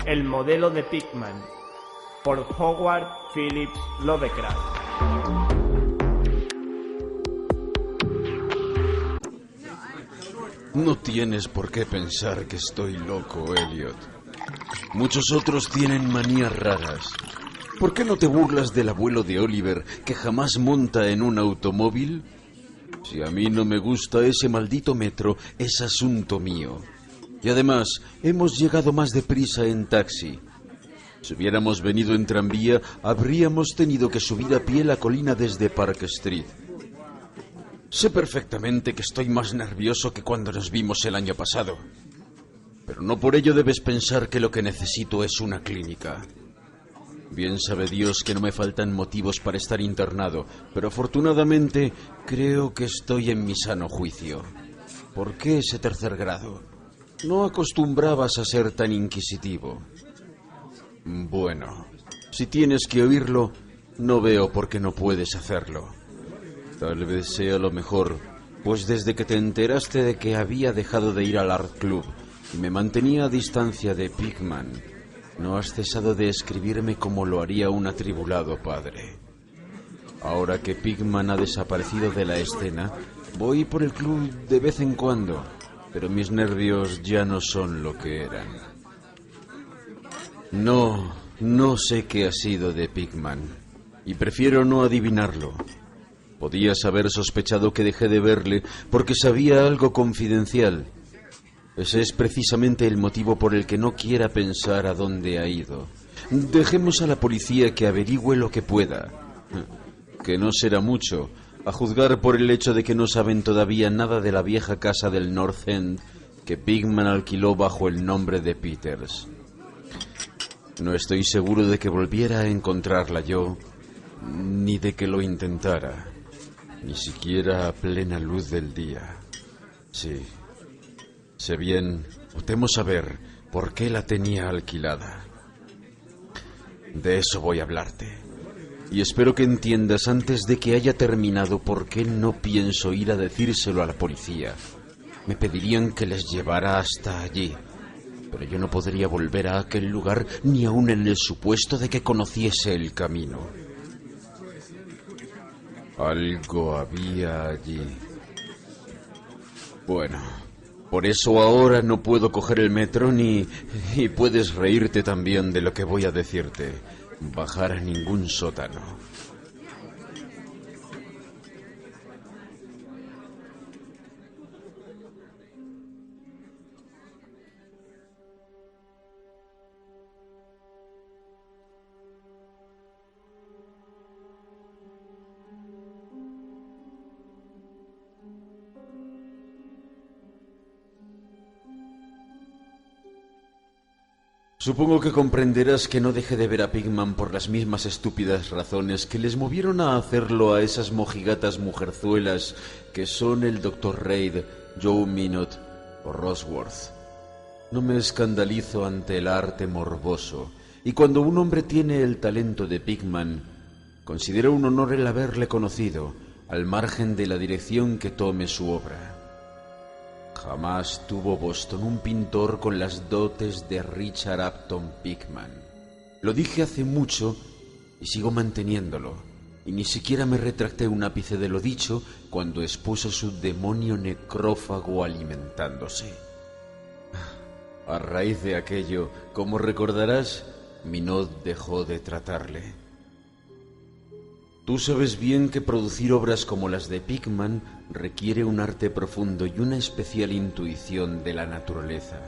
El modelo de Pigman, por Howard Phillips Lovecraft. No tienes por qué pensar que estoy loco, Elliot. Muchos otros tienen manías raras. ¿Por qué no te burlas del abuelo de Oliver, que jamás monta en un automóvil? Si a mí no me gusta ese maldito metro, es asunto mío. Y además, hemos llegado más deprisa en taxi. Si hubiéramos venido en tranvía, habríamos tenido que subir a pie la colina desde Park Street. Sé perfectamente que estoy más nervioso que cuando nos vimos el año pasado. Pero no por ello debes pensar que lo que necesito es una clínica. Bien sabe Dios que no me faltan motivos para estar internado, pero afortunadamente creo que estoy en mi sano juicio. ¿Por qué ese tercer grado? No acostumbrabas a ser tan inquisitivo. Bueno, si tienes que oírlo, no veo por qué no puedes hacerlo. Tal vez sea lo mejor, pues desde que te enteraste de que había dejado de ir al Art Club y me mantenía a distancia de Pigman, no has cesado de escribirme como lo haría un atribulado padre. Ahora que Pigman ha desaparecido de la escena, voy por el club de vez en cuando, pero mis nervios ya no son lo que eran. No sé qué ha sido de Pigman, y prefiero no adivinarlo. Podías haber sospechado que dejé de verle porque sabía algo confidencial. Ese es precisamente el motivo por el que no quiera pensar a dónde ha ido. Dejemos a la policía que averigüe lo que pueda. Que no será mucho, a juzgar por el hecho de que no saben todavía nada de la vieja casa del North End que Pigman alquiló bajo el nombre de Peters. No estoy seguro de que volviera a encontrarla yo, ni de que lo intentara. Ni siquiera a plena luz del día. Sí, sé bien, o temo saber por qué la tenía alquilada. De eso voy a hablarte. Y espero que entiendas antes de que haya terminado por qué no pienso ir a decírselo a la policía. Me pedirían que les llevara hasta allí, pero yo no podría volver a aquel lugar ni aun en el supuesto de que conociese el camino. Algo había allí. Bueno, por eso ahora no puedo coger el metro ni... Y puedes reírte también de lo que voy a decirte. Bajar a ningún sótano. Supongo que comprenderás que no dejé de ver a Pigman por las mismas estúpidas razones que les movieron a hacerlo a esas mojigatas mujerzuelas que son el Dr. Reid, Joe Minot o Rosworth. No me escandalizo ante el arte morboso, y cuando un hombre tiene el talento de Pigman, considero un honor el haberle conocido, al margen de la dirección que tome su obra. Jamás tuvo Boston un pintor con las dotes de Richard Upton Pigman. Lo dije hace mucho y sigo manteniéndolo, y ni siquiera me retracté un ápice de lo dicho cuando expuso su demonio necrófago alimentándose. A raíz de aquello, como recordarás, Minot dejó de tratarle. Tú sabes bien que producir obras como las de Pigman requiere un arte profundo y una especial intuición de la naturaleza.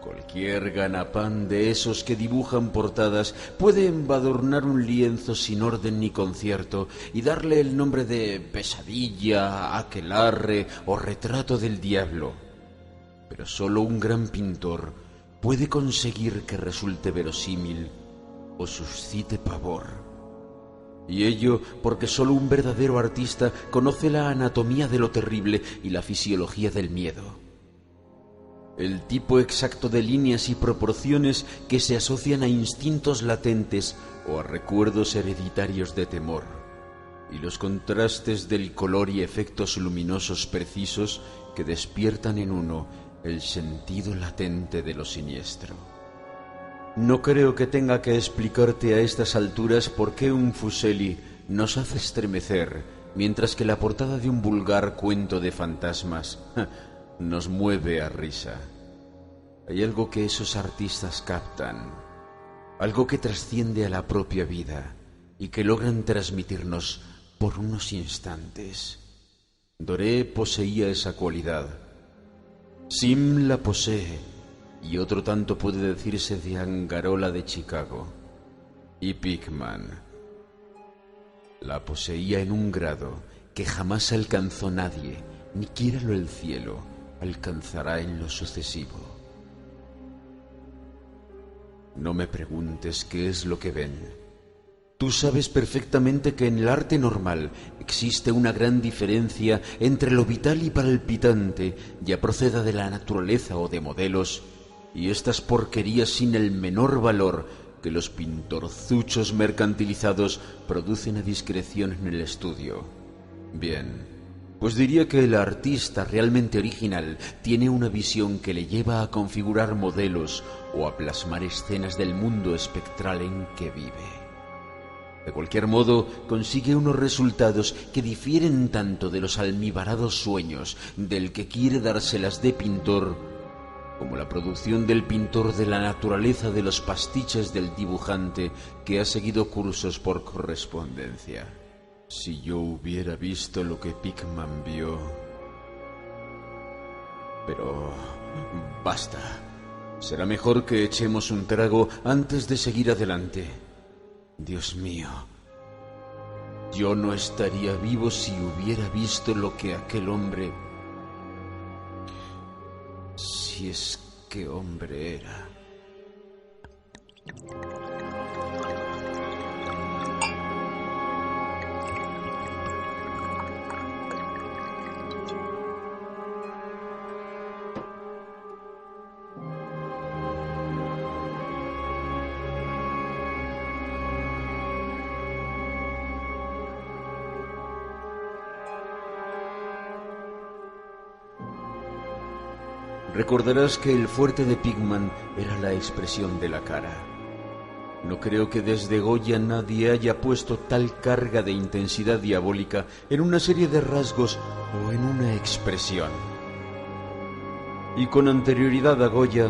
Cualquier ganapán de esos que dibujan portadas puede embadurnar un lienzo sin orden ni concierto y darle el nombre de pesadilla, aquelarre o retrato del diablo. Pero solo un gran pintor puede conseguir que resulte verosímil o suscite pavor. Y ello porque solo un verdadero artista conoce la anatomía de lo terrible y la fisiología del miedo. El tipo exacto de líneas y proporciones que se asocian a instintos latentes o a recuerdos hereditarios de temor. Y los contrastes del color y efectos luminosos precisos que despiertan en uno el sentido latente de lo siniestro. No creo que tenga que explicarte a estas alturas por qué un Fuseli nos hace estremecer, mientras que la portada de un vulgar cuento de fantasmas nos mueve a risa. Hay algo que esos artistas captan, algo que trasciende a la propia vida y que logran transmitirnos por unos instantes. Doré poseía esa cualidad. Sim la posee, y otro tanto puede decirse de Angarola de Chicago. Y Pigman la poseía en un grado que jamás alcanzó nadie, ni quiéralo el cielo, alcanzará en lo sucesivo. No me preguntes qué es lo que ven. Tú sabes perfectamente que en el arte normal existe una gran diferencia entre lo vital y palpitante, ya proceda de la naturaleza o de modelos, y estas porquerías sin el menor valor que los pintorzuchos mercantilizados producen a discreción en el estudio. Bien, pues diría que el artista realmente original tiene una visión que le lleva a configurar modelos o a plasmar escenas del mundo espectral en que vive. De cualquier modo, consigue unos resultados que difieren tanto de los almibarados sueños del que quiere dárselas de pintor, como la producción del pintor de la naturaleza de los pastiches del dibujante que ha seguido cursos por correspondencia. Si yo hubiera visto lo que Pigman vio... Pero... basta. Será mejor que echemos un trago antes de seguir adelante. Dios mío, yo no estaría vivo si hubiera visto lo que aquel hombre... si es que hombre era. Recordarás que el fuerte de Pigman era la expresión de la cara. No creo que desde Goya nadie haya puesto tal carga de intensidad diabólica en una serie de rasgos o en una expresión. Y con anterioridad a Goya,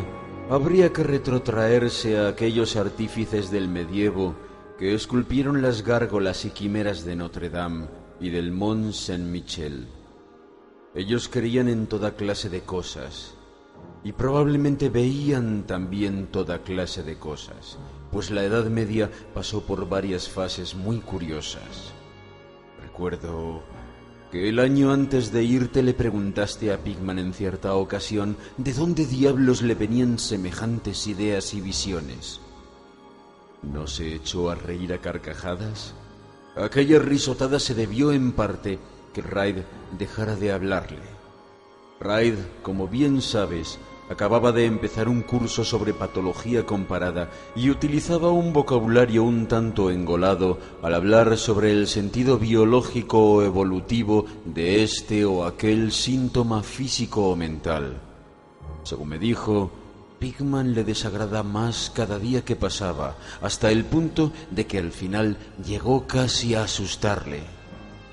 habría que retrotraerse a aquellos artífices del medievo que esculpieron las gárgolas y quimeras de Notre Dame y del Mont Saint-Michel. Ellos creían en toda clase de cosas, y probablemente veían también toda clase de cosas, pues la Edad Media pasó por varias fases muy curiosas. Recuerdo que el año antes de irte le preguntaste a Pigman en cierta ocasión de dónde diablos le venían semejantes ideas y visiones. ¿No se echó a reír a carcajadas? Aquella risotada se debió en parte que Raid dejara de hablarle. Raid, como bien sabes, acababa de empezar un curso sobre patología comparada y utilizaba un vocabulario un tanto engolado al hablar sobre el sentido biológico o evolutivo de este o aquel síntoma físico o mental. Según me dijo, Pigman le desagrada más cada día que pasaba, hasta el punto de que al final llegó casi a asustarle,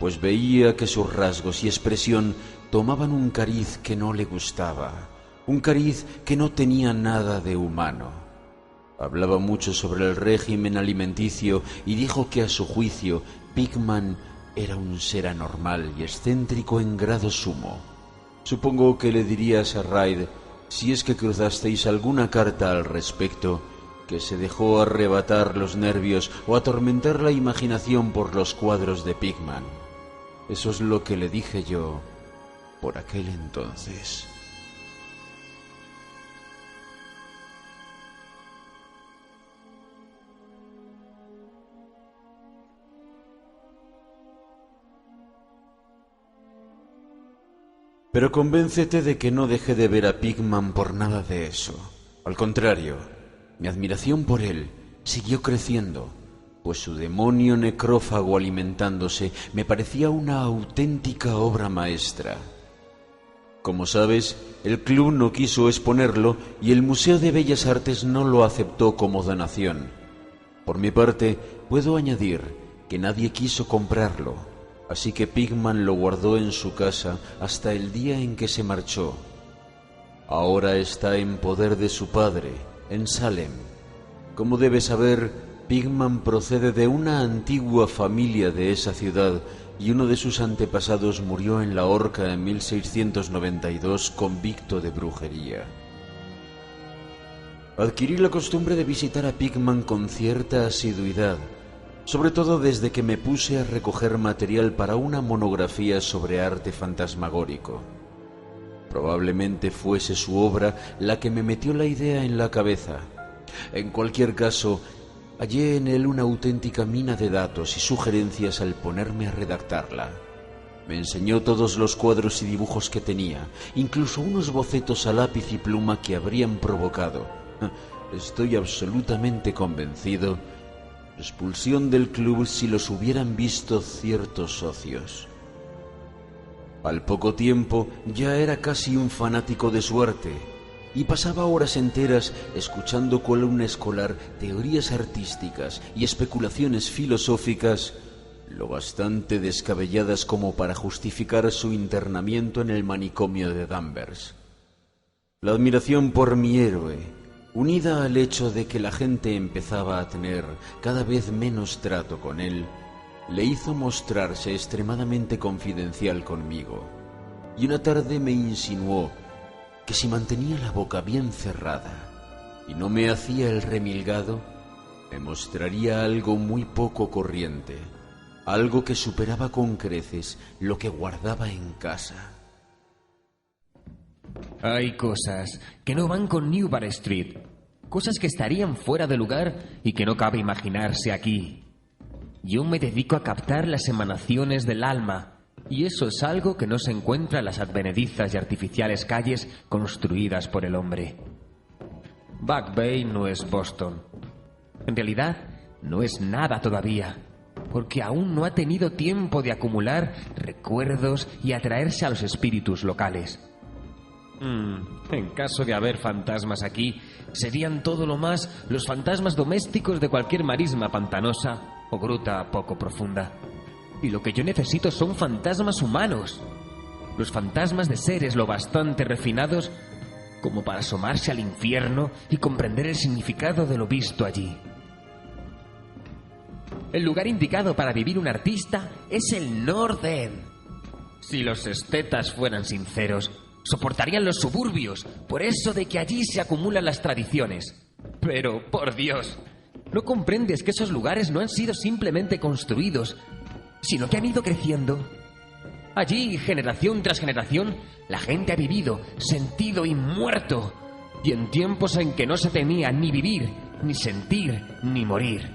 pues veía que sus rasgos y expresión tomaban un cariz que no le gustaba, un cariz que no tenía nada de humano. Hablaba mucho sobre el régimen alimenticio y dijo que a su juicio Pigman era un ser anormal y excéntrico en grado sumo. Supongo que le dirías a Raid, si es que cruzasteis alguna carta al respecto, que se dejó arrebatar los nervios o atormentar la imaginación por los cuadros de Pigman. Eso es lo que le dije yo por aquel entonces. Pero convéncete de que no dejé de ver a Pigman por nada de eso. Al contrario, mi admiración por él siguió creciendo, pues su demonio necrófago alimentándose me parecía una auténtica obra maestra. Como sabes, el club no quiso exponerlo y el Museo de Bellas Artes no lo aceptó como donación. Por mi parte, puedo añadir que nadie quiso comprarlo, así que Pigman lo guardó en su casa hasta el día en que se marchó. Ahora está en poder de su padre, en Salem. Como debes saber, Pigman procede de una antigua familia de esa ciudad y uno de sus antepasados murió en la horca en 1692 convicto de brujería. Adquirí la costumbre de visitar a Pigman con cierta asiduidad, sobre todo desde que me puse a recoger material para una monografía sobre arte fantasmagórico. Probablemente fuese su obra la que me metió la idea en la cabeza. En cualquier caso, hallé en él una auténtica mina de datos y sugerencias al ponerme a redactarla. Me enseñó todos los cuadros y dibujos que tenía, incluso unos bocetos a lápiz y pluma que habrían provocado, estoy absolutamente convencido, expulsión del club si los hubieran visto ciertos socios. Al poco tiempo ya era casi un fanático de su arte y pasaba horas enteras escuchando con una escolar teorías artísticas y especulaciones filosóficas lo bastante descabelladas como para justificar su internamiento en el manicomio de Danvers. La admiración por mi héroe, unida al hecho de que la gente empezaba a tener cada vez menos trato con él, le hizo mostrarse extremadamente confidencial conmigo, y una tarde me insinuó que si mantenía la boca bien cerrada y no me hacía el remilgado, me mostraría algo muy poco corriente, algo que superaba con creces lo que guardaba en casa. Hay cosas que no van con Newbar Street, cosas que estarían fuera de lugar y que no cabe imaginarse aquí. Yo me dedico a captar las emanaciones del alma, y eso es algo que no se encuentra en las advenedizas y artificiales calles construidas por el hombre. Back Bay no es Boston. En realidad, no es nada todavía, porque aún no ha tenido tiempo de acumular recuerdos y atraerse a los espíritus locales. En caso de haber fantasmas aquí, serían todo lo más los fantasmas domésticos de cualquier marisma pantanosa o gruta poco profunda. Y lo que yo necesito son fantasmas humanos. Los fantasmas de seres lo bastante refinados como para asomarse al infierno y comprender el significado de lo visto allí. El lugar indicado para vivir un artista es el North End. Si los estetas fueran sinceros, soportarían los suburbios, por eso de que allí se acumulan las tradiciones. Pero, por Dios, ¿no comprendes que esos lugares no han sido simplemente construidos, sino que han ido creciendo? Allí, generación tras generación, la gente ha vivido, sentido y muerto, y en tiempos en que no se temía ni vivir, ni sentir, ni morir.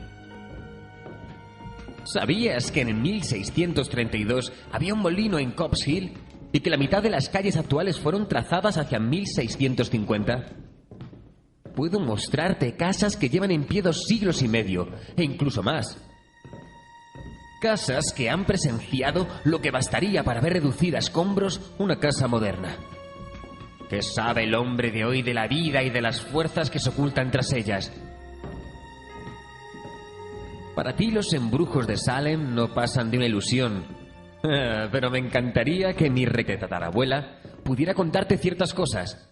¿Sabías que en 1632 había un molino en Copp's Hill y que la mitad de las calles actuales fueron trazadas hacia 1650? Puedo mostrarte casas que llevan en pie 2 siglos y medio, e incluso más. Casas que han presenciado lo que bastaría para ver reducida a escombros una casa moderna. ¿Qué sabe el hombre de hoy de la vida y de las fuerzas que se ocultan tras ellas? Para ti los embrujos de Salem no pasan de una ilusión. Pero me encantaría que mi retetarabuela pudiera contarte ciertas cosas.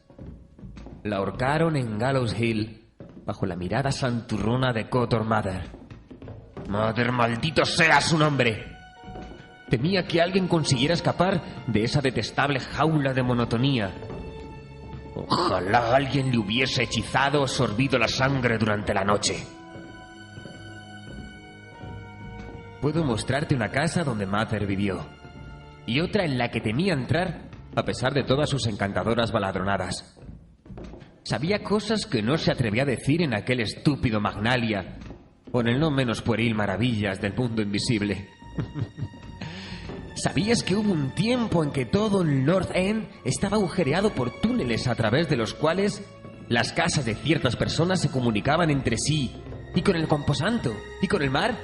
La ahorcaron en Gallows Hill bajo la mirada santurrona de Cotor Mather. Mather, maldito sea su nombre. Temía que alguien consiguiera escapar de esa detestable jaula de monotonía. Ojalá alguien le hubiese hechizado o sorbido la sangre durante la noche. Puedo mostrarte una casa donde Mather vivió y otra en la que temía entrar a pesar de todas sus encantadoras baladronadas. Sabía cosas que no se atrevía a decir en aquel estúpido Magnalia o en el no menos pueril Maravillas del Mundo Invisible. ¿Sabías que hubo un tiempo en que todo el North End estaba agujereado por túneles a través de los cuales las casas de ciertas personas se comunicaban entre sí y con el Camposanto y con el mar?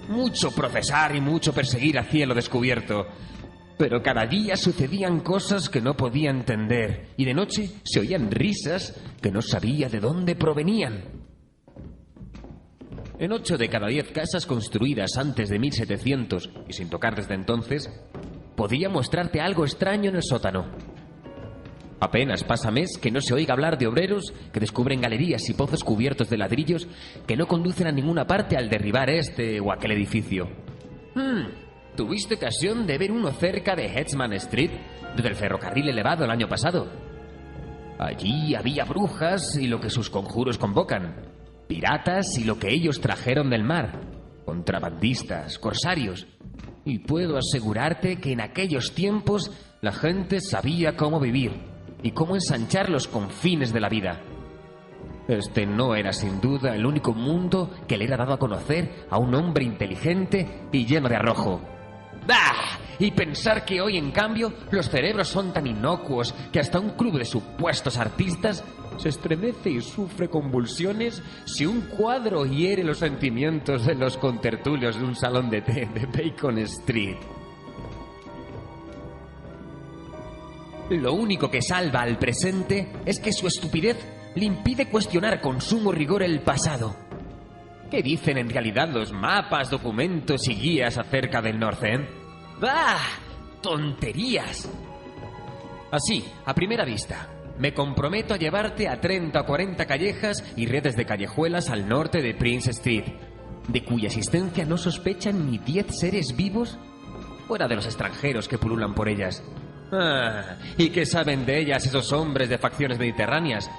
Mucho procesar y mucho perseguir a cielo descubierto. Pero cada día sucedían cosas que no podía entender, y de noche se oían risas que no sabía de dónde provenían. En 8 de cada 10 casas construidas antes de 1700, y sin tocar desde entonces, podía mostrarte algo extraño en el sótano. Apenas pasa mes que no se oiga hablar de obreros que descubren galerías y pozos cubiertos de ladrillos que no conducen a ninguna parte al derribar este o aquel edificio. ¿Tuviste ocasión de ver uno cerca de Hetzman Street, desde el ferrocarril elevado el año pasado? Allí había brujas y lo que sus conjuros convocan, piratas y lo que ellos trajeron del mar, contrabandistas, corsarios. Y puedo asegurarte que en aquellos tiempos la gente sabía cómo vivir y cómo ensanchar los confines de la vida. Este no era sin duda el único mundo que le era dado a conocer a un hombre inteligente y lleno de arrojo. ¡Bah! Y pensar que hoy, en cambio, los cerebros son tan inocuos que hasta un club de supuestos artistas se estremece y sufre convulsiones si un cuadro hiere los sentimientos de los contertulios de un salón de té de Bacon Street. Lo único que salva al presente es que su estupidez le impide cuestionar con sumo rigor el pasado. ¿Qué dicen en realidad los mapas, documentos y guías acerca del North End? ¡Bah! ¡Tonterías! Así, a primera vista, me comprometo a llevarte a 30 o 40 callejas y redes de callejuelas al norte de Prince Street, de cuya existencia no sospechan ni 10 seres vivos, fuera de los extranjeros que pululan por ellas. ¿Y qué saben de ellas esos hombres de facciones mediterráneas?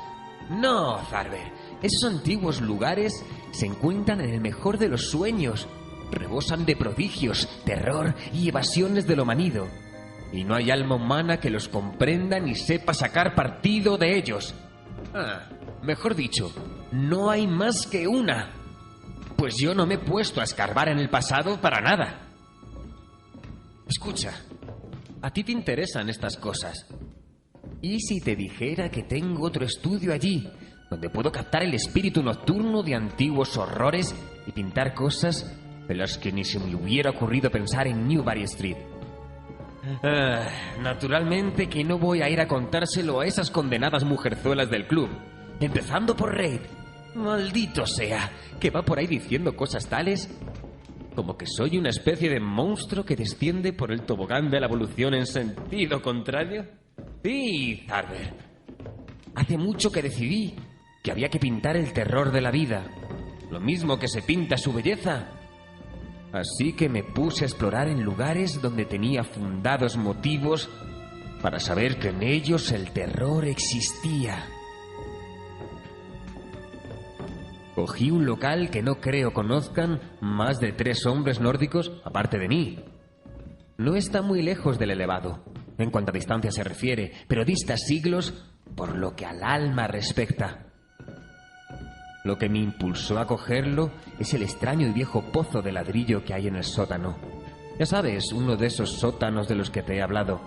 No, Zarber, esos antiguos lugares se encuentran en el mejor de los sueños, rebosan de prodigios, terror y evasiones de lo manido, y no hay alma humana que los comprenda ni sepa sacar partido de ellos. Mejor dicho, no hay más que una, pues yo no me he puesto a escarbar en el pasado para nada. Escucha, a ti te interesan estas cosas. ¿Y si te dijera que tengo otro estudio allí, donde puedo captar el espíritu nocturno de antiguos horrores y pintar cosas de las que ni se me hubiera ocurrido pensar en Newbury Street? Naturalmente que no voy a ir a contárselo a esas condenadas mujerzuelas del club, empezando por Reid. Maldito sea, que va por ahí diciendo cosas tales como que soy una especie de monstruo que desciende por el tobogán de la evolución en sentido contrario. Sí, Zarber. Hace mucho que decidí que había que pintar el terror de la vida, lo mismo que se pinta su belleza. Así que me puse a explorar en lugares donde tenía fundados motivos para saber que en ellos el terror existía. Cogí un local que no creo conozcan más de 3 hombres nórdicos aparte de mí. No está muy lejos del elevado, en cuanto a distancia se refiere, pero dista siglos por lo que al alma respecta. Lo que me impulsó a cogerlo es el extraño y viejo pozo de ladrillo que hay en el sótano. Ya sabes, uno de esos sótanos de los que te he hablado.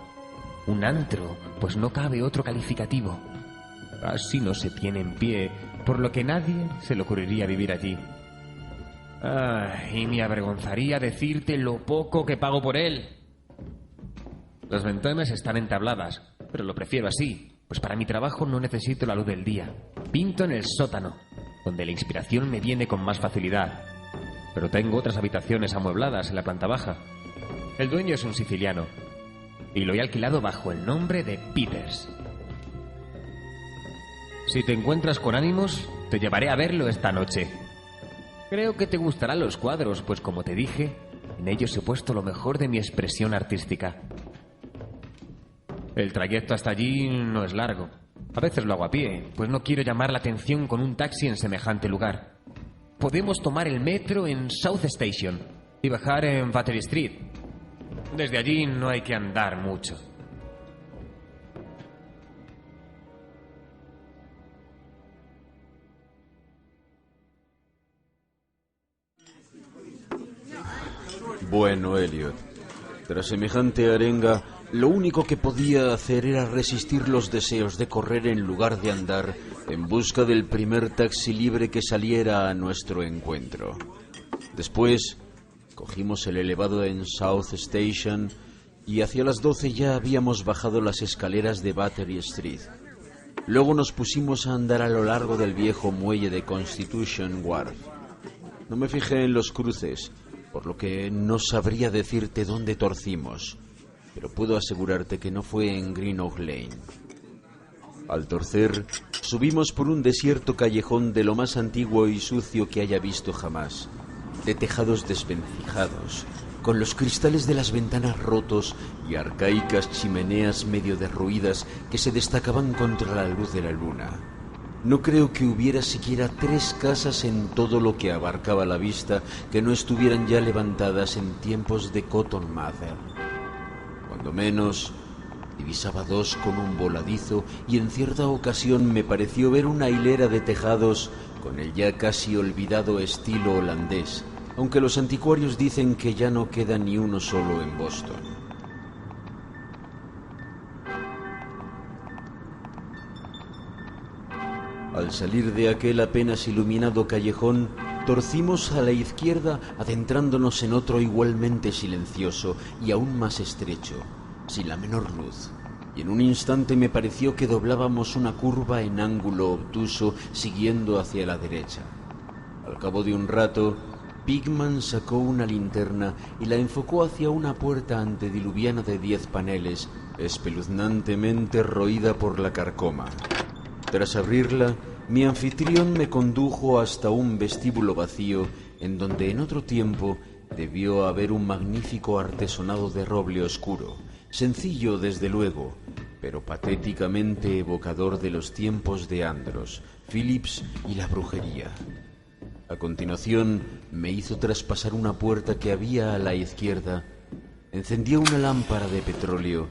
Un antro, pues no cabe otro calificativo. Así no se tiene en pie, por lo que nadie se le ocurriría vivir allí. Y me avergonzaría decirte lo poco que pago por él. Las ventanas están entabladas, pero lo prefiero así, pues para mi trabajo no necesito la luz del día. Pinto en el sótano, donde la inspiración me viene con más facilidad. Pero tengo otras habitaciones amuebladas en la planta baja. El dueño es un siciliano, y lo he alquilado bajo el nombre de Peters. Si te encuentras con ánimos, te llevaré a verlo esta noche. Creo que te gustarán los cuadros, pues como te dije, en ellos he puesto lo mejor de mi expresión artística. El trayecto hasta allí no es largo. A veces lo hago a pie, pues no quiero llamar la atención con un taxi en semejante lugar. Podemos tomar el metro en South Station y bajar en Battery Street. Desde allí no hay que andar mucho. Bueno, Elliot, tras semejante arenga, lo único que podía hacer era resistir los deseos de correr en lugar de andar en busca del primer taxi libre que saliera a nuestro encuentro. Después, cogimos el elevado en South Station y hacia las 12 ya habíamos bajado las escaleras de Battery Street. Luego nos pusimos a andar a lo largo del viejo muelle de Constitution Wharf. No me fijé en los cruces, por lo que no sabría decirte dónde torcimos, pero puedo asegurarte que no fue en Green Oak Lane. Al torcer, subimos por un desierto callejón de lo más antiguo y sucio que haya visto jamás, de tejados desvencijados, con los cristales de las ventanas rotos y arcaicas chimeneas medio derruidas que se destacaban contra la luz de la luna. No creo que hubiera siquiera 3 casas en todo lo que abarcaba la vista que no estuvieran ya levantadas en tiempos de Cotton Mather. Cuando menos, divisaba 2 con un voladizo y en cierta ocasión me pareció ver una hilera de tejados con el ya casi olvidado estilo holandés, aunque los anticuarios dicen que ya no queda ni uno solo en Boston. Al salir de aquel apenas iluminado callejón, torcimos a la izquierda adentrándonos en otro igualmente silencioso y aún más estrecho, sin la menor luz, y en un instante me pareció que doblábamos una curva en ángulo obtuso siguiendo hacia la derecha. Al cabo de un rato, Pigman sacó una linterna y la enfocó hacia una puerta antediluviana de 10 paneles, espeluznantemente roída por la carcoma. Tras abrirla, mi anfitrión me condujo hasta un vestíbulo vacío en donde en otro tiempo debió haber un magnífico artesonado de roble oscuro, sencillo desde luego, pero patéticamente evocador de los tiempos de Andros, Phillips y la brujería. A continuación me hizo traspasar una puerta que había a la izquierda, encendió una lámpara de petróleo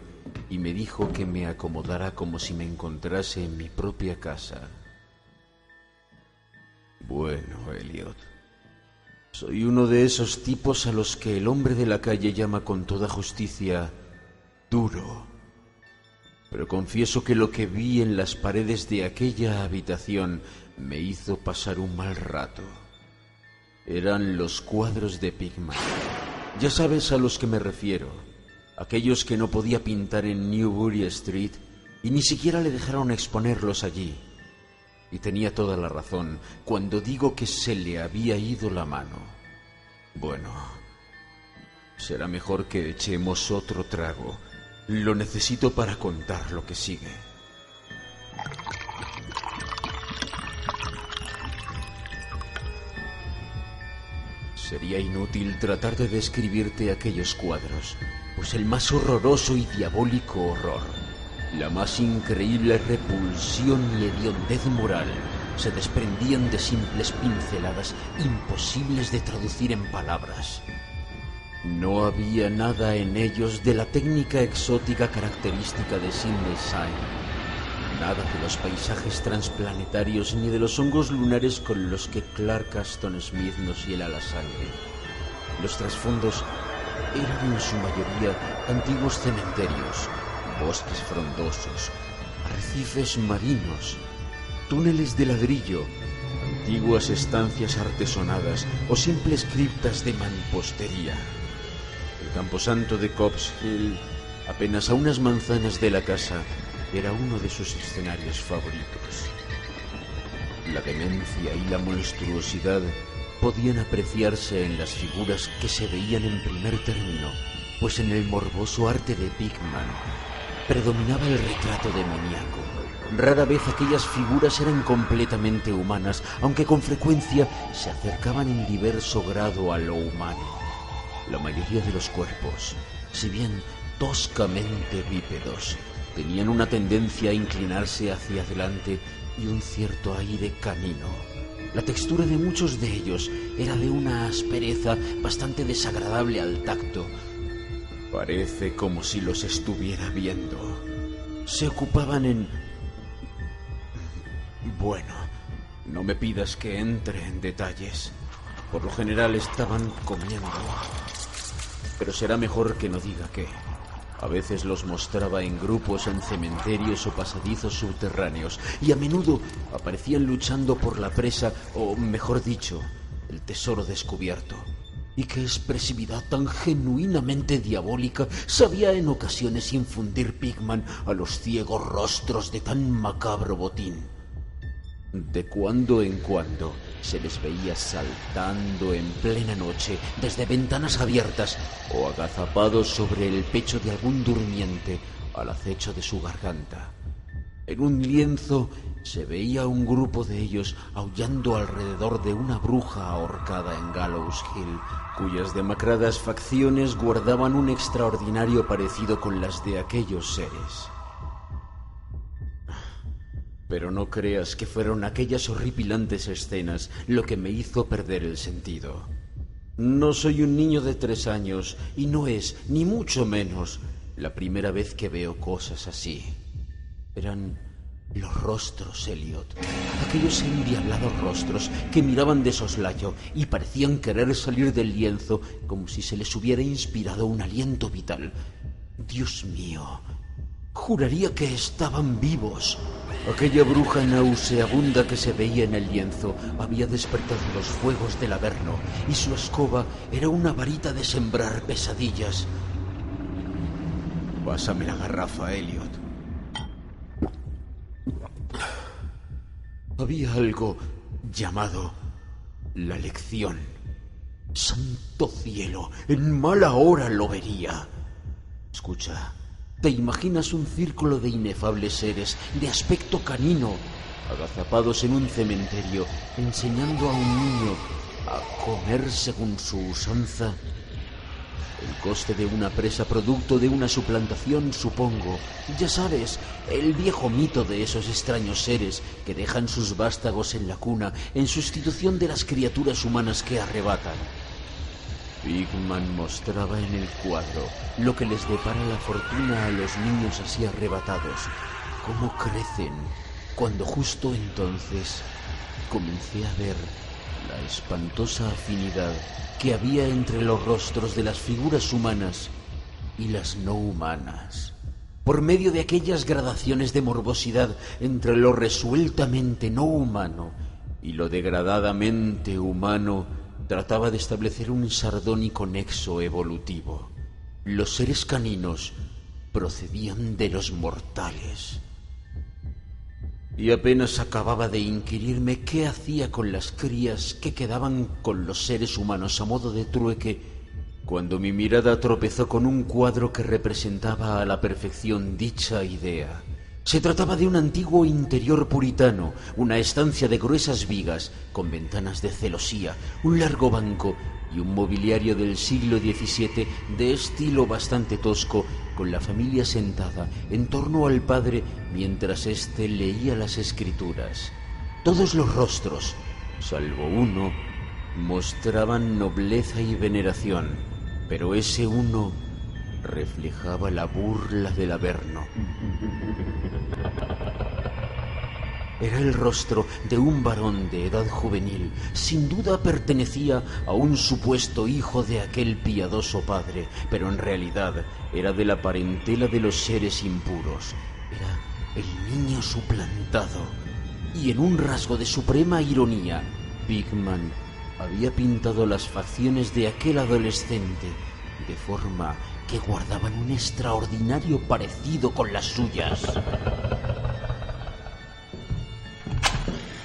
y me dijo que me acomodara como si me encontrase en mi propia casa. Bueno, Elliot, soy uno de esos tipos a los que el hombre de la calle llama con toda justicia duro. Pero confieso que lo que vi en las paredes de aquella habitación me hizo pasar un mal rato. Eran los cuadros de Pigman. Ya sabes a los que me refiero. Aquellos que no podía pintar en Newbury Street y ni siquiera le dejaron exponerlos allí. Y tenía toda la razón cuando digo que se le había ido la mano. Bueno, será mejor que echemos otro trago. Lo necesito para contar lo que sigue. Sería inútil tratar de describirte aquellos cuadros, pues el más horroroso y diabólico horror, la más increíble repulsión y hediondez moral se desprendían de simples pinceladas imposibles de traducir en palabras. No había nada en ellos de la técnica exótica característica de Sidney Sime, nada de los paisajes transplanetarios ni de los hongos lunares con los que Clark Aston Smith nos hiela la sangre. Los trasfondos eran en su mayoría antiguos cementerios, bosques frondosos, arrecifes marinos, túneles de ladrillo, antiguas estancias artesonadas o simples criptas de mampostería. El camposanto de Copp's Hill, apenas a unas manzanas de la casa, era uno de sus escenarios favoritos. La demencia y la monstruosidad podían apreciarse en las figuras que se veían en primer término, pues en el morboso arte de Pigman predominaba el retrato demoníaco. Rara vez aquellas figuras eran completamente humanas, aunque con frecuencia se acercaban en diverso grado a lo humano. La mayoría de los cuerpos, si bien toscamente bípedos, tenían una tendencia a inclinarse hacia adelante y un cierto aire canino. La textura de muchos de ellos era de una aspereza bastante desagradable al tacto. Parece como si los estuviera viendo. Se ocupaban en... Bueno, no me pidas que entre en detalles. Por lo general estaban comiendo. Pero será mejor que no diga qué. A veces los mostraba en grupos en cementerios o pasadizos subterráneos y a menudo aparecían luchando por la presa o, mejor dicho, el tesoro descubierto. Y qué expresividad tan genuinamente diabólica sabía en ocasiones infundir Pigman a los ciegos rostros de tan macabro botín. De cuando en cuando se les veía saltando en plena noche desde ventanas abiertas o agazapados sobre el pecho de algún durmiente al acecho de su garganta. En un lienzo se veía un grupo de ellos aullando alrededor de una bruja ahorcada en Gallows Hill, cuyas demacradas facciones guardaban un extraordinario parecido con las de aquellos seres. Pero no creas que fueron aquellas horripilantes escenas lo que me hizo perder el sentido. No soy un niño de 3 años y no es, ni mucho menos, la primera vez que veo cosas así. Eran los rostros, Elliot, aquellos endiablados rostros que miraban de soslayo y parecían querer salir del lienzo como si se les hubiera inspirado un aliento vital. Dios mío, juraría que estaban vivos. Aquella bruja nauseabunda que se veía en el lienzo había despertado los fuegos del Averno y su escoba era una varita de sembrar pesadillas. Pásame la garrafa, Elliot. Había algo llamado la lección. Santo cielo, en mala hora lo vería. Escucha, ¿te imaginas un círculo de inefables seres de aspecto canino, agazapados en un cementerio, enseñando a un niño a comer según su usanza? El coste de una presa producto de una suplantación, supongo. Ya sabes, el viejo mito de esos extraños seres que dejan sus vástagos en la cuna en sustitución de las criaturas humanas que arrebatan. Pigman mostraba en el cuadro lo que les depara la fortuna a los niños así arrebatados, cómo crecen, cuando justo entonces comencé a ver la espantosa afinidad que había entre los rostros de las figuras humanas y las no humanas, por medio de aquellas gradaciones de morbosidad entre lo resueltamente no humano y lo degradadamente humano. Trataba de establecer un sardónico nexo evolutivo. Los seres caninos procedían de los mortales. Y apenas acababa de inquirirme qué hacía con las crías que quedaban con los seres humanos a modo de trueque, cuando mi mirada tropezó con un cuadro que representaba a la perfección dicha idea. Se trataba de un antiguo interior puritano, una estancia de gruesas vigas, con ventanas de celosía, un largo banco y un mobiliario del siglo XVII de estilo bastante tosco, con la familia sentada en torno al padre mientras éste leía las escrituras. Todos los rostros, salvo uno, mostraban nobleza y veneración, pero ese uno reflejaba la burla del Averno. Era el rostro de un varón de edad juvenil. Sin duda pertenecía a un supuesto hijo de aquel piadoso padre, pero en realidad era de la parentela de los seres impuros. Era el niño suplantado. Y en un rasgo de suprema ironía, Pigman había pintado las facciones de aquel adolescente de forma que guardaban un extraordinario parecido con las suyas.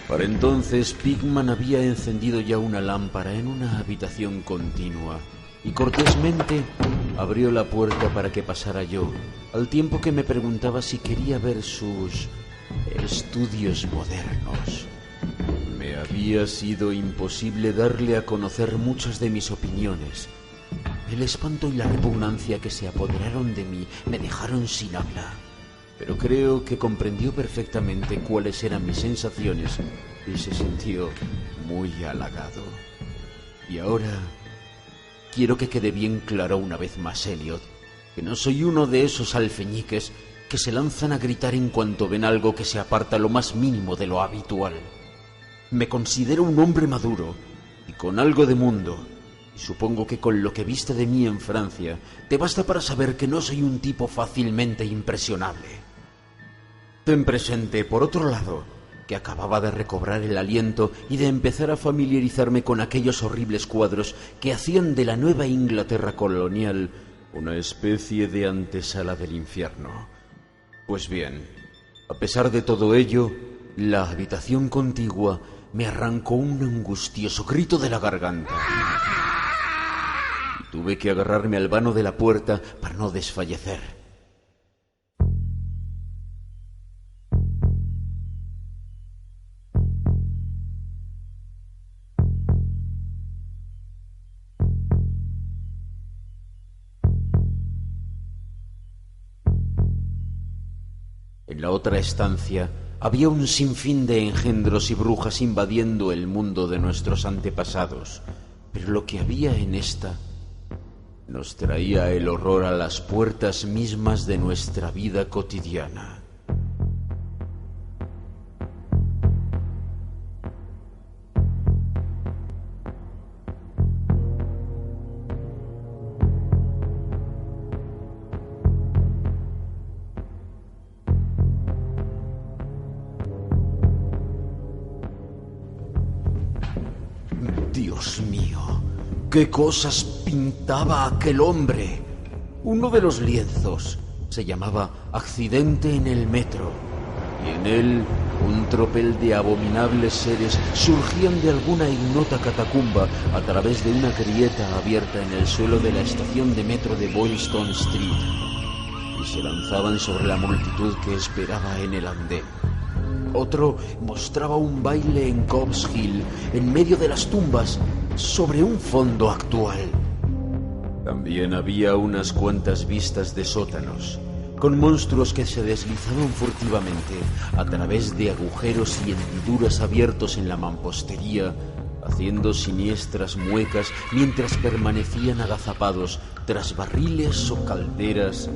Para entonces, Pigman había encendido ya una lámpara en una habitación continua y cortésmente abrió la puerta para que pasara yo, al tiempo que me preguntaba si quería ver sus estudios modernos. Me había sido imposible darle a conocer muchas de mis opiniones. El espanto y la repugnancia que se apoderaron de mí me dejaron sin habla. Pero creo que comprendió perfectamente cuáles eran mis sensaciones y se sintió muy halagado. Y ahora quiero que quede bien claro una vez más, Elliot, que no soy uno de esos alfeñiques que se lanzan a gritar en cuanto ven algo que se aparta lo más mínimo de lo habitual. Me considero un hombre maduro y con algo de mundo, y supongo que con lo que viste de mí en Francia te basta para saber que no soy un tipo fácilmente impresionable. Ten presente, por otro lado, que acababa de recobrar el aliento y de empezar a familiarizarme con aquellos horribles cuadros que hacían de la Nueva Inglaterra colonial una especie de antesala del infierno. Pues bien, a pesar de todo ello, la habitación contigua me arrancó un angustioso grito de la garganta. Y tuve que agarrarme al vano de la puerta para no desfallecer. En la otra estancia había un sinfín de engendros y brujas invadiendo el mundo de nuestros antepasados, pero lo que había en esta nos traía el horror a las puertas mismas de nuestra vida cotidiana. Dios mío, qué cosas pintaba aquel hombre. Uno de los lienzos se llamaba Accidente en el metro, y en él un tropel de abominables seres surgían de alguna ignota catacumba a través de una grieta abierta en el suelo de la estación de metro de Boylston Street, y se lanzaban sobre la multitud que esperaba en el andén. Otro mostraba un baile en Cobb's Hill, en medio de las tumbas, sobre un fondo actual. También había unas cuantas vistas de sótanos, con monstruos que se deslizaban furtivamente a través de agujeros y hendiduras abiertos en la mampostería, haciendo siniestras muecas mientras permanecían agazapados tras barriles o calderas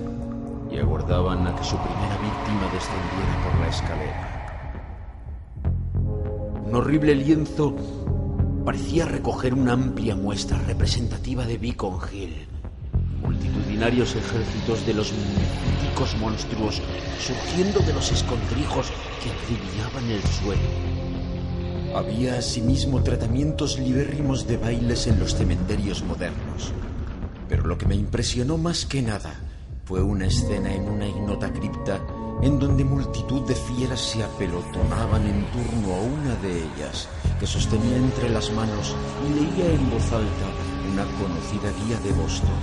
y aguardaban a que su primera víctima descendiera por la escalera. Un horrible lienzo parecía recoger una amplia muestra representativa de Beacon Hill. Multitudinarios ejércitos de los míticos monstruos surgiendo de los escondrijos que acribillaban el suelo. Había asimismo tratamientos libérrimos de bailes en los cementerios modernos. Pero lo que me impresionó más que nada fue una escena en una ignota cripta en donde multitud de fieras se apelotonaban en torno a una de ellas, que sostenía entre las manos y leía en voz alta una conocida guía de Boston.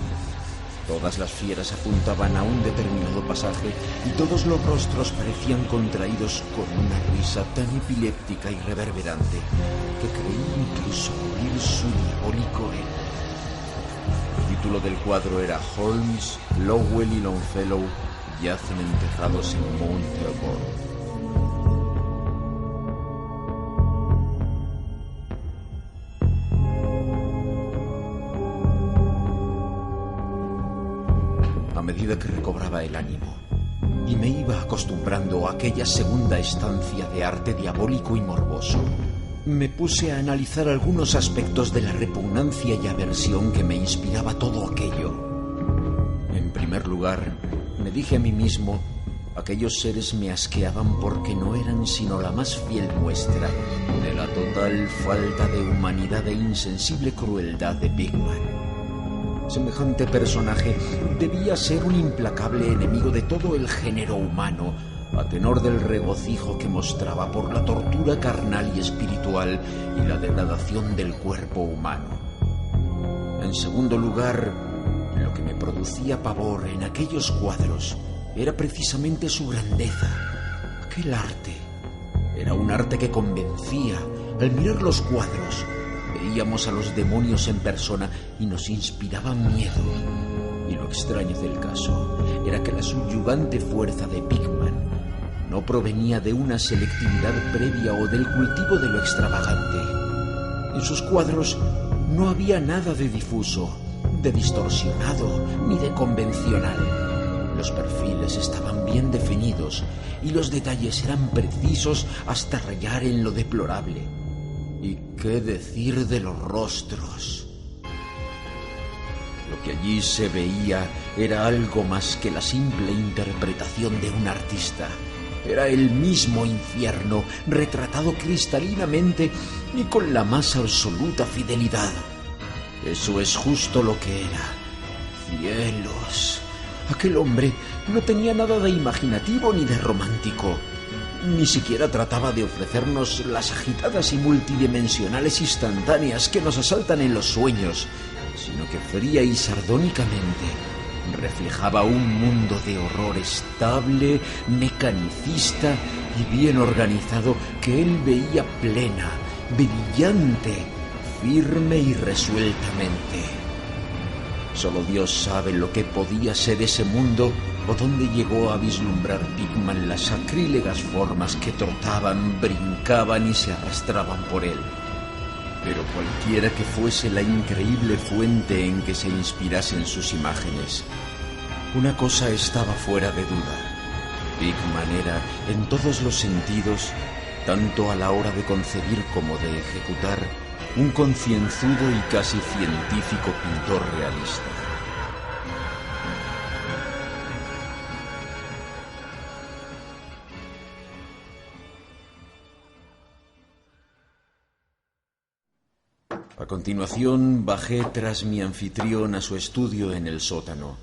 Todas las fieras apuntaban a un determinado pasaje y todos los rostros parecían contraídos con una risa tan epiléptica y reverberante que creí incluso oír su diabólico eco. El título del cuadro era Holmes, Lowell y Longfellow yacen enterrados en Mount Auburn. A medida que recobraba el ánimo y me iba acostumbrando a aquella segunda estancia de arte diabólico y morboso, me puse a analizar algunos aspectos de la repugnancia y aversión que me inspiraba todo aquello. En primer lugar, me dije a mí mismo, aquellos seres me asqueaban porque no eran sino la más fiel muestra de la total falta de humanidad e insensible crueldad de Pigman. Semejante personaje debía ser un implacable enemigo de todo el género humano, a tenor del regocijo que mostraba por la tortura carnal y espiritual y la degradación del cuerpo humano. En segundo lugar, lo que me producía pavor en aquellos cuadros era precisamente su grandeza. Aquel arte era un arte que convencía. Al mirar los cuadros, veíamos a los demonios en persona y nos inspiraban miedo. Y lo extraño del caso era que la subyugante fuerza de Pigman no provenía de una selectividad previa o del cultivo de lo extravagante. En sus cuadros no había nada de difuso, de distorsionado ni de convencional. Los perfiles estaban bien definidos y los detalles eran precisos hasta rayar en lo deplorable. ¿Y qué decir de los rostros? Lo que allí se veía era algo más que la simple interpretación de un artista. Era el mismo infierno, retratado cristalinamente y con la más absoluta fidelidad. Eso es justo lo que era. ¡Cielos! Aquel hombre no tenía nada de imaginativo ni de romántico. Ni siquiera trataba de ofrecernos las agitadas y multidimensionales instantáneas que nos asaltan en los sueños, sino que fría y sardónicamente reflejaba un mundo de horror estable, mecanicista y bien organizado que él veía plena, brillante, firme y resueltamente. Solo Dios sabe lo que podía ser ese mundo o dónde llegó a vislumbrar Pigman las sacrílegas formas que trotaban, brincaban y se arrastraban por él. Pero cualquiera que fuese la increíble fuente en que se inspirasen sus imágenes, una cosa estaba fuera de duda. Pigman era, en todos los sentidos, tanto a la hora de concebir como de ejecutar, un concienzudo y casi científico pintor realista. A continuación bajé tras mi anfitrión a su estudio en el sótano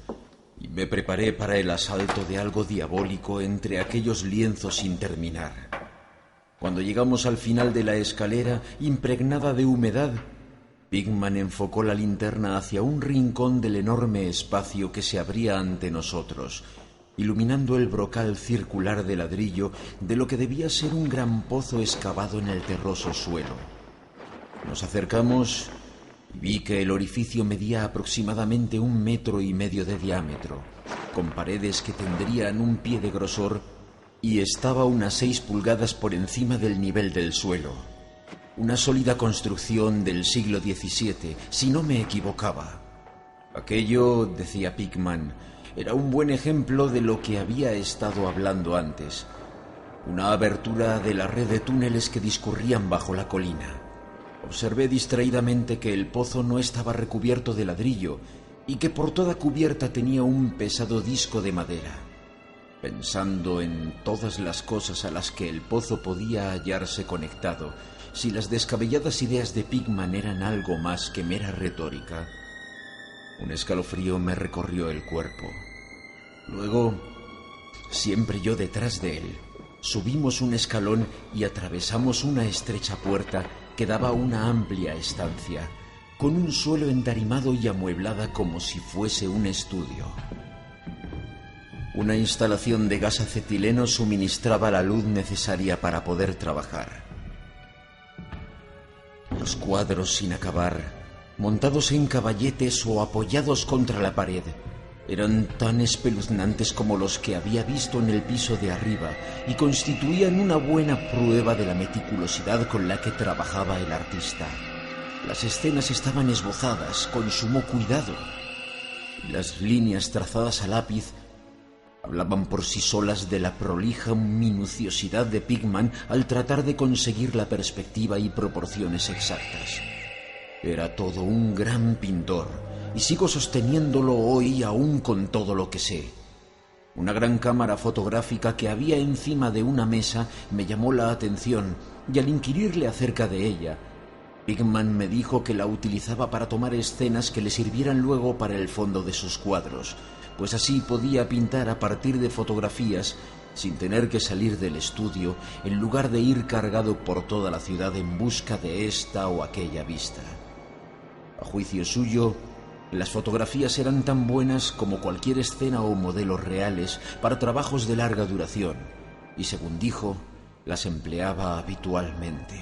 y me preparé para el asalto de algo diabólico entre aquellos lienzos sin terminar. Cuando llegamos al final de la escalera, impregnada de humedad, Pigman enfocó la linterna hacia un rincón del enorme espacio que se abría ante nosotros, iluminando el brocal circular de ladrillo de lo que debía ser un gran pozo excavado en el terroso suelo. Nos acercamos y vi que el orificio medía aproximadamente 1,5 metros de diámetro, con paredes que tendrían 1 pie de grosor y estaba unas 6 pulgadas por encima del nivel del suelo. Una sólida construcción del siglo XVII, si no me equivocaba. Aquello, decía Pigman, era un buen ejemplo de lo que había estado hablando antes. Una abertura de la red de túneles que discurrían bajo la colina. Observé distraídamente que el pozo no estaba recubierto de ladrillo y que por toda cubierta tenía un pesado disco de madera. Pensando en todas las cosas a las que el pozo podía hallarse conectado, si las descabelladas ideas de Pigman eran algo más que mera retórica, un escalofrío me recorrió el cuerpo. Luego, siempre yo detrás de él, subimos un escalón y atravesamos una estrecha puerta que daba a una amplia estancia, con un suelo entarimado y amueblada como si fuese un estudio. Una instalación de gas acetileno suministraba la luz necesaria para poder trabajar. Los cuadros sin acabar, montados en caballetes o apoyados contra la pared, eran tan espeluznantes como los que había visto en el piso de arriba y constituían una buena prueba de la meticulosidad con la que trabajaba el artista. Las escenas estaban esbozadas con sumo cuidado y las líneas trazadas a lápiz hablaban por sí solas de la prolija minuciosidad de Pigman al tratar de conseguir la perspectiva y proporciones exactas. Era todo un gran pintor, y sigo sosteniéndolo hoy aún con todo lo que sé. Una gran cámara fotográfica que había encima de una mesa me llamó la atención, y al inquirirle acerca de ella, Pigman me dijo que la utilizaba para tomar escenas que le sirvieran luego para el fondo de sus cuadros, pues así podía pintar a partir de fotografías sin tener que salir del estudio en lugar de ir cargado por toda la ciudad en busca de esta o aquella vista. A juicio suyo, las fotografías eran tan buenas como cualquier escena o modelos reales para trabajos de larga duración, y según dijo, las empleaba habitualmente.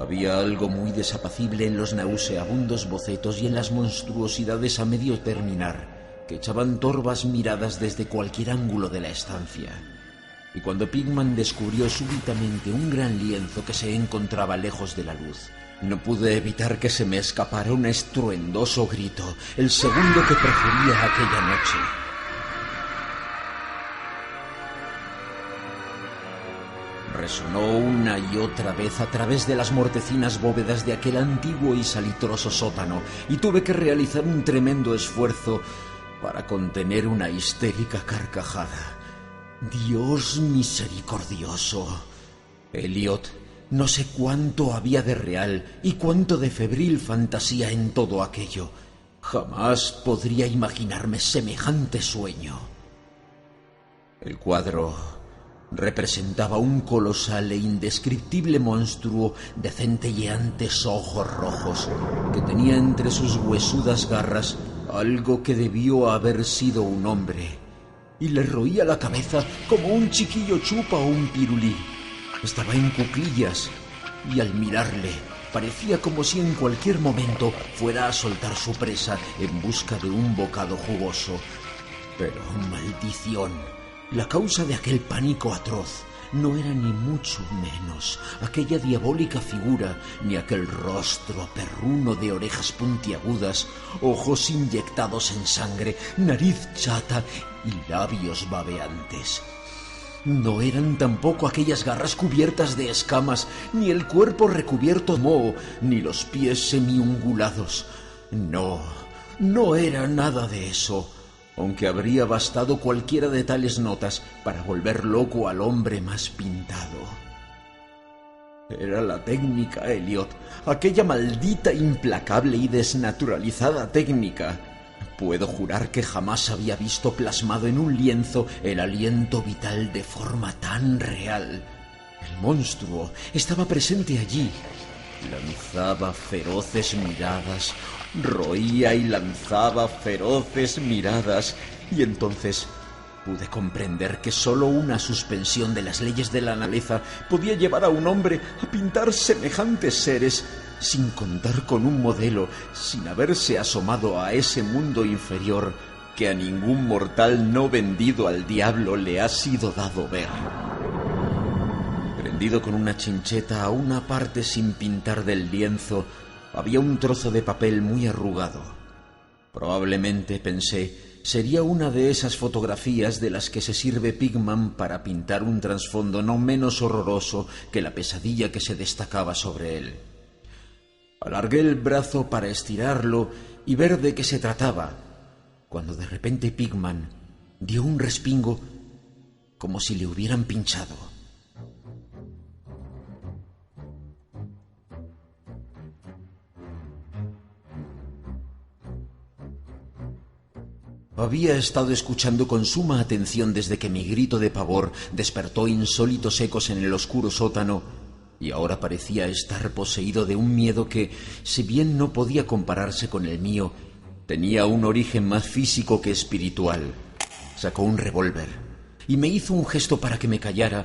Había algo muy desapacible en los nauseabundos bocetos y en las monstruosidades a medio terminar, que echaban torvas miradas desde cualquier ángulo de la estancia. Y cuando Pigman descubrió súbitamente un gran lienzo que se encontraba lejos de la luz, no pude evitar que se me escapara un estruendoso grito, el segundo que prefería aquella noche. Resonó una y otra vez a través de las mortecinas bóvedas de aquel antiguo y salitroso sótano, y tuve que realizar un tremendo esfuerzo para contener una histérica carcajada. Dios misericordioso. Elliot, no sé cuánto había de real y cuánto de febril fantasía en todo aquello. Jamás podría imaginarme semejante sueño. El cuadro representaba un colosal e indescriptible monstruo de centelleantes ojos rojos que tenía entre sus huesudas garras algo que debió haber sido un hombre y le roía la cabeza como un chiquillo chupa un pirulí. Estaba en cuclillas y al mirarle parecía como si en cualquier momento fuera a soltar su presa en busca de un bocado jugoso. Pero, maldición, la causa de aquel pánico atroz no era ni mucho menos aquella diabólica figura, ni aquel rostro perruno de orejas puntiagudas, ojos inyectados en sangre, nariz chata y labios babeantes. No eran tampoco aquellas garras cubiertas de escamas, ni el cuerpo recubierto de moho, ni los pies semiungulados. No, no era nada de eso, aunque habría bastado cualquiera de tales notas para volver loco al hombre más pintado. Era la técnica, Elliot, aquella maldita, implacable y desnaturalizada técnica. Puedo jurar que jamás había visto plasmado en un lienzo el aliento vital de forma tan real. El monstruo estaba presente allí. Lanzaba feroces miradas, roía y lanzaba feroces miradas, y entonces pude comprender que sólo una suspensión de las leyes de la naturaleza podía llevar a un hombre a pintar semejantes seres, sin contar con un modelo, sin haberse asomado a ese mundo inferior que a ningún mortal no vendido al diablo le ha sido dado ver. Prendido con una chincheta a una parte sin pintar del lienzo, había un trozo de papel muy arrugado. Probablemente, pensé, sería una de esas fotografías de las que se sirve Pigman para pintar un trasfondo no menos horroroso que la pesadilla que se destacaba sobre él. Alargué el brazo para estirarlo y ver de qué se trataba, cuando de repente Pigman dio un respingo como si le hubieran pinchado. Había estado escuchando con suma atención desde que mi grito de pavor despertó insólitos ecos en el oscuro sótano, y ahora parecía estar poseído de un miedo que, si bien no podía compararse con el mío, tenía un origen más físico que espiritual. Sacó un revólver y me hizo un gesto para que me callara,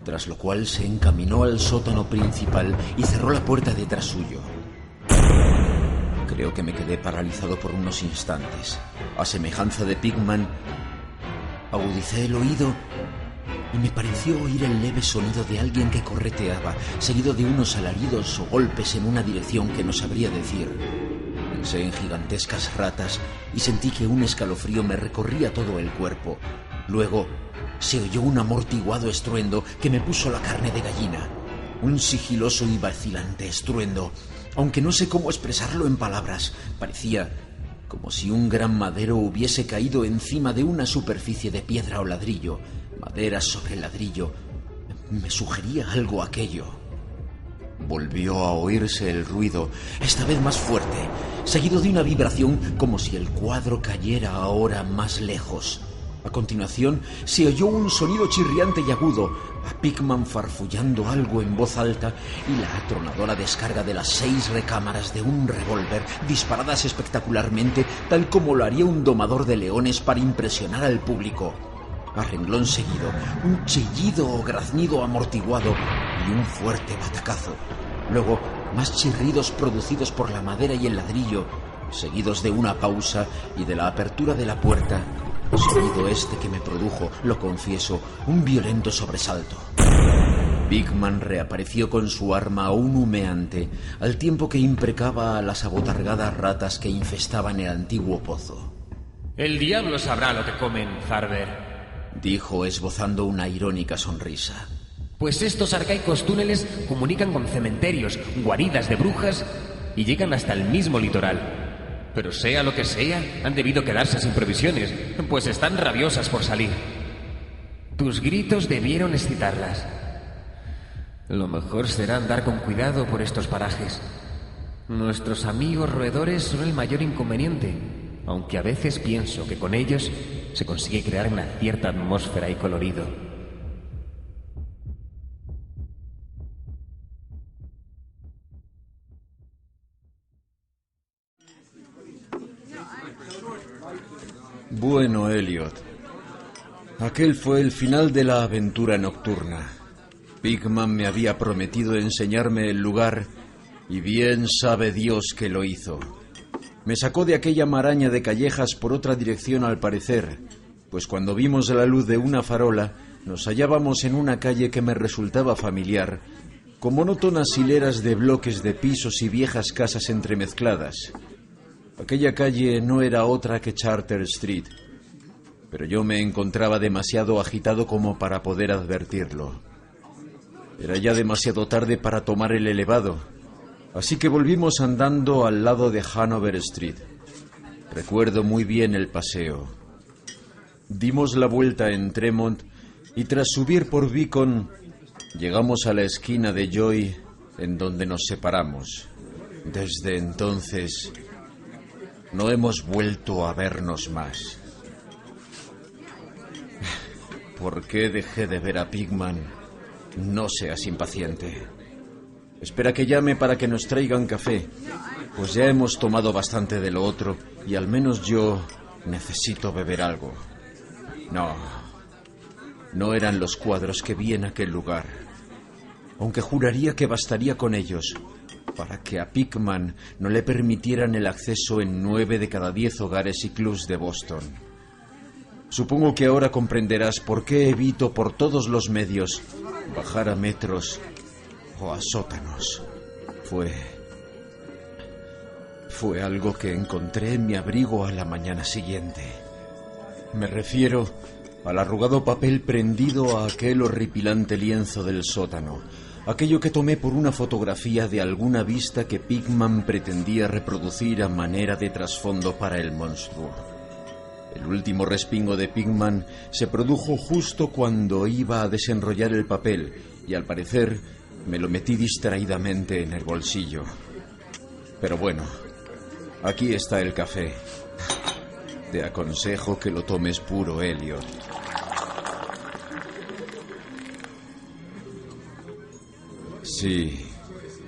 tras lo cual se encaminó al sótano principal y cerró la puerta detrás suyo. Creo que me quedé paralizado por unos instantes. A semejanza de Pigman, agudicé el oído y me pareció oír el leve sonido de alguien que correteaba, seguido de unos alaridos o golpes en una dirección que no sabría decir. Pensé en gigantescas ratas y sentí que un escalofrío me recorría todo el cuerpo. Luego se oyó un amortiguado estruendo que me puso la carne de gallina. Un sigiloso y vacilante estruendo, aunque no sé cómo expresarlo en palabras. Parecía como si un gran madero hubiese caído encima de una superficie de piedra o ladrillo. Madera sobre ladrillo. Me sugería algo aquello. Volvió a oírse el ruido, esta vez más fuerte, seguido de una vibración como si el cuadro cayera ahora más lejos. A continuación se oyó un sonido chirriante y agudo, a Pigman farfullando algo en voz alta y la atronadora descarga de las 6 recámaras de un revólver disparadas espectacularmente, tal como lo haría un domador de leones para impresionar al público. A renglón seguido, un chillido o graznido amortiguado y un fuerte batacazo. Luego, más chirridos producidos por la madera y el ladrillo, seguidos de una pausa y de la apertura de la puerta. Sonido este que me produjo, lo confieso, un violento sobresalto. Pigman reapareció con su arma aún humeante, al tiempo que imprecaba a las abotargadas ratas que infestaban el antiguo pozo. El diablo sabrá lo que comen, Farber, dijo esbozando una irónica sonrisa. Pues estos arcaicos túneles comunican con cementerios, guaridas de brujas y llegan hasta el mismo litoral. Pero sea lo que sea, han debido quedarse sin provisiones, pues están rabiosas por salir. Tus gritos debieron excitarlas. Lo mejor será andar con cuidado por estos parajes. Nuestros amigos roedores son el mayor inconveniente, aunque a veces pienso que con ellos se consigue crear una cierta atmósfera y colorido. Bueno, Elliot, aquel fue el final de la aventura nocturna. Pigman me había prometido enseñarme el lugar y bien sabe Dios que lo hizo. Me sacó de aquella maraña de callejas por otra dirección al parecer, pues cuando vimos la luz de una farola nos hallábamos en una calle que me resultaba familiar, con monótonas hileras de bloques de pisos y viejas casas entremezcladas. Aquella calle no era otra que Charter Street, pero yo me encontraba demasiado agitado como para poder advertirlo. Era ya demasiado tarde para tomar el elevado, así que volvimos andando al lado de Hanover Street. Recuerdo muy bien el paseo. Dimos la vuelta en Tremont y tras subir por Beacon, llegamos a la esquina de Joy, en donde nos separamos. Desde entonces no hemos vuelto a vernos más. ¿Por qué dejé de ver a Pigman? No seas impaciente. Espera que llame para que nos traigan café, pues ya hemos tomado bastante de lo otro y al menos yo necesito beber algo. No eran los cuadros que vi en aquel lugar, aunque juraría que bastaría con ellos para que a Pigman no le permitieran el acceso en 9 de cada 10 hogares y clubs de Boston. Supongo que ahora comprenderás por qué evito por todos los medios bajar a metros o a sótanos. Fue algo que encontré en mi abrigo a la mañana siguiente. Me refiero al arrugado papel prendido a aquel horripilante lienzo del sótano, aquello que tomé por una fotografía de alguna vista que Pigman pretendía reproducir a manera de trasfondo para el monstruo. El último respingo de Pigman se produjo justo cuando iba a desenrollar el papel y al parecer me lo metí distraídamente en el bolsillo. Pero bueno, aquí está el café. Te aconsejo que lo tomes puro, Elliot. Sí,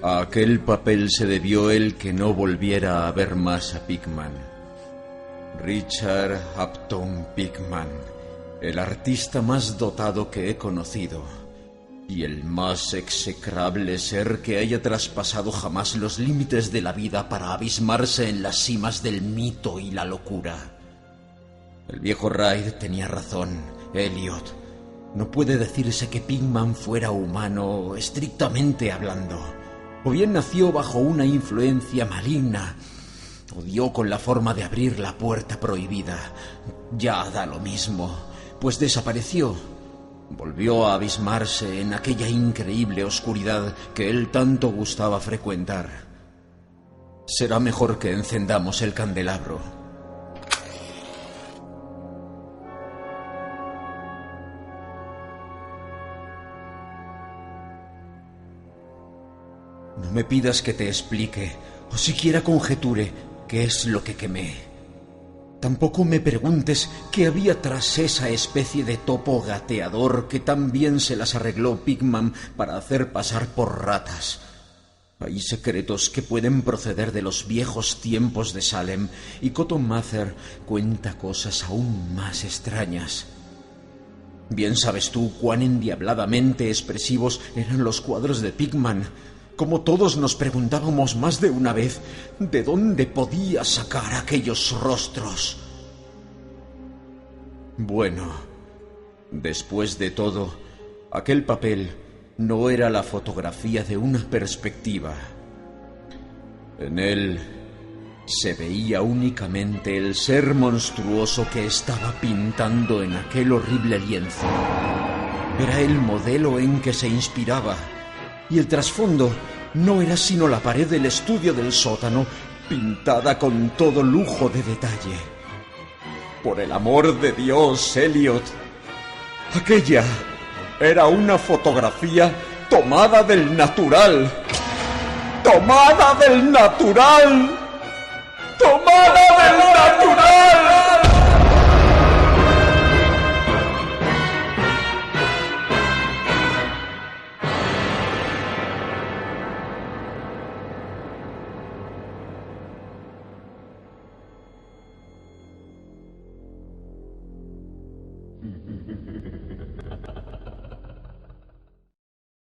a aquel papel se debió el que no volviera a ver más a Pigman. Richard Upton Pigman, el artista más dotado que he conocido y el más execrable ser que haya traspasado jamás los límites de la vida para abismarse en las cimas del mito y la locura. El viejo Reid tenía razón, Elliot. No puede decirse que Pigman fuera humano estrictamente hablando. O bien nació bajo una influencia maligna, o dio con la forma de abrir la puerta prohibida. Ya da lo mismo, pues desapareció. Volvió a abismarse en aquella increíble oscuridad que él tanto gustaba frecuentar. Será mejor que encendamos el candelabro. No me pidas que te explique, o siquiera conjeture, qué es lo que quemé. Tampoco me preguntes qué había tras esa especie de topo gateador que tan bien se las arregló Pigman para hacer pasar por ratas. Hay secretos que pueden proceder de los viejos tiempos de Salem, y Cotton Mather cuenta cosas aún más extrañas. Bien sabes tú cuán endiabladamente expresivos eran los cuadros de Pigman. Como todos nos preguntábamos más de una vez, ¿de dónde podía sacar aquellos rostros? Bueno, después de todo, aquel papel no era la fotografía de una perspectiva. En él se veía únicamente el ser monstruoso que estaba pintando en aquel horrible lienzo. Era el modelo en que se inspiraba. Y el trasfondo no era sino la pared del estudio del sótano, pintada con todo lujo de detalle. Por el amor de Dios, Elliot, Aquella era una fotografía tomada del natural. ¡Tomada del natural! ¡Tomada del natural!